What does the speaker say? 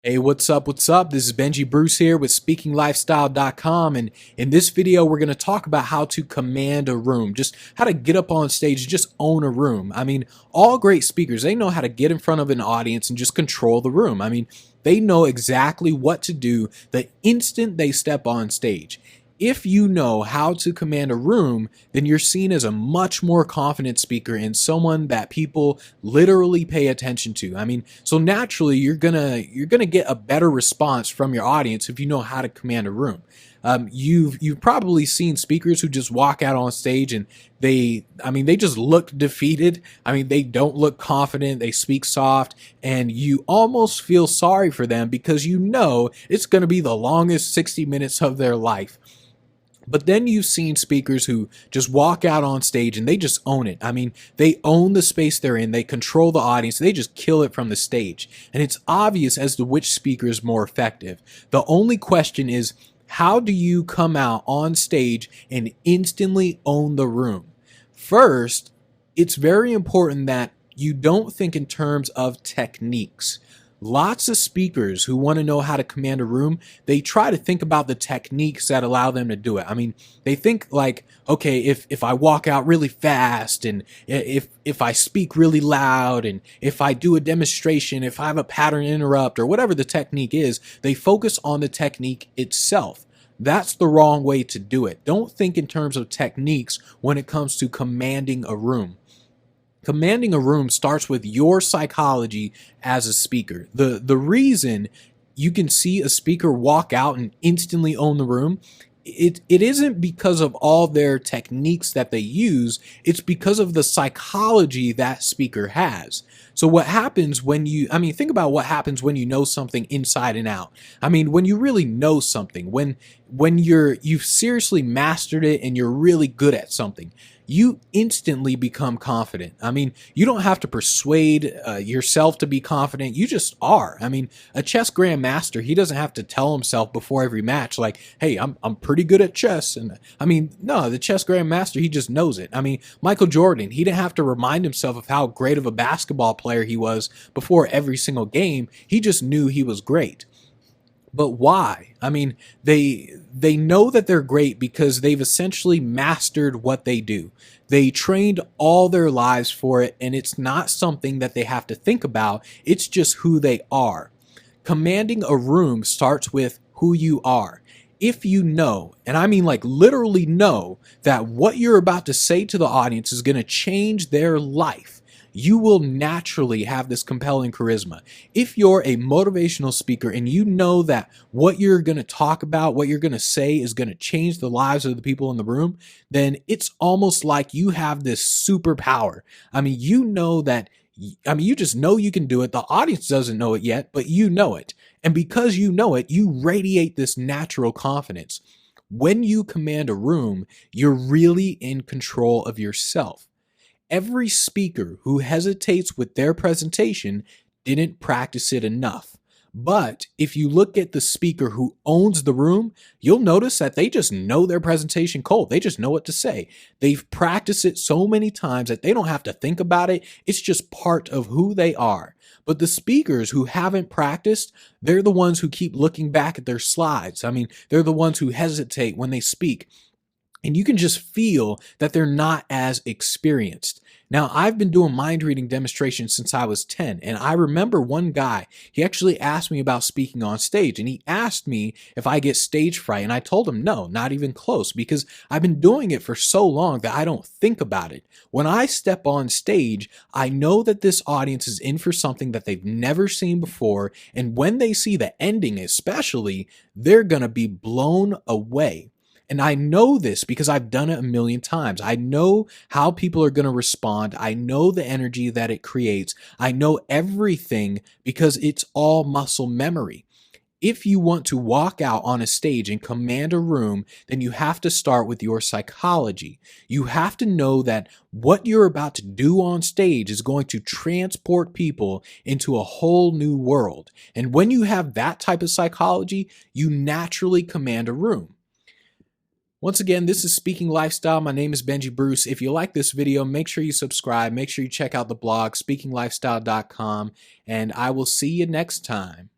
Hey, what's up? What's up? This is Benji Bruce here with SpeakingLifestyle.com, and in this video, we're going to talk about how to command a room, just how to get up on stage, just own a room. I mean, all great speakers, they know how to get in front of an audience and just control the room. I mean, they know exactly what to do the instant they step on stage. If you know how to command a room, then you're seen as a much more confident speaker and someone that people literally pay attention to. I mean, so naturally you're gonna get a better response from your audience if you know how to command a room. You've probably seen speakers who just walk out on stage and they just look defeated. I mean, they don't look confident. They speak soft, and you almost feel sorry for them because you know it's going to be the longest 60 minutes of their life. But then you've seen speakers who just walk out on stage and they just own it. I mean, they own the space they're in, they control the audience, they just kill it from the stage. And it's obvious as to which speaker is more effective. The only question is, how do you come out on stage and instantly own the room? First, it's very important that you don't think in terms of techniques. Lots of speakers who want to know how to command a room, they try to think about the techniques that allow them to do it. I mean, they think like, okay, if I walk out really fast, and if I speak really loud, and if I do a demonstration, if I have a pattern interrupt or whatever the technique is, they focus on the technique itself. That's the wrong way to do it. Don't think in terms of techniques when it comes to commanding a room. Commanding a room starts with your psychology as a speaker. The reason you can see a speaker walk out and instantly own the room, it isn't because of all their techniques that they use, it's because of the psychology that speaker has. So what happens when think about what happens when you know something inside and out. I mean, when you really know something, when you've seriously mastered it and you're really good at something, you instantly become confident. I mean, you don't have to persuade yourself to be confident. You just are. I mean, a chess grandmaster, he doesn't have to tell himself before every match, like, hey, I'm pretty good at chess. And I mean, no, the chess grandmaster, he just knows it. I mean, Michael Jordan, he didn't have to remind himself of how great of a basketball player he was before every single game. He just knew he was great. But why? I mean, they know that they're great because they've essentially mastered what they do. They trained all their lives for it, and it's not something that they have to think about. It's just who they are. Commanding a room starts with who you are. If you know, and I mean like literally know, that what you're about to say to the audience is going to change their life, you will naturally have this compelling charisma. If you're a motivational speaker and you know that what you're going to talk about, what you're going to say is going to change the lives of the people in the room, then it's almost like you have this superpower. I mean, you know that, you just know you can do it. The audience doesn't know it yet, but you know it. And because you know it, you radiate this natural confidence. When you command a room, you're really in control of yourself. Every speaker who hesitates with their presentation didn't practice it enough. But if you look at the speaker who owns the room, you'll notice that they just know their presentation cold. They just know what to say. They've practiced it so many times that they don't have to think about it. It's just part of who they are. But the speakers who haven't practiced, they're the ones who keep looking back at their slides. I mean, they're the ones who hesitate when they speak. And you can just feel that they're not as experienced. Now, I've been doing mind reading demonstrations since I was 10, and I remember one guy, he actually asked me about speaking on stage, and he asked me if I get stage fright, and I told him no, not even close, because I've been doing it for so long that I don't think about it. When I step on stage, I know that this audience is in for something that they've never seen before, and when they see the ending especially, they're going to be blown away. And I know this because I've done it a million times. I know how people are going to respond. I know the energy that it creates. I know everything because it's all muscle memory. If you want to walk out on a stage and command a room, then you have to start with your psychology. You have to know that what you're about to do on stage is going to transport people into a whole new world. And when you have that type of psychology, you naturally command a room. Once again, this is Speaking Lifestyle. My name is Benji Bruce. If you like this video, make sure you subscribe. Make sure you check out the blog, speakinglifestyle.com, and I will see you next time.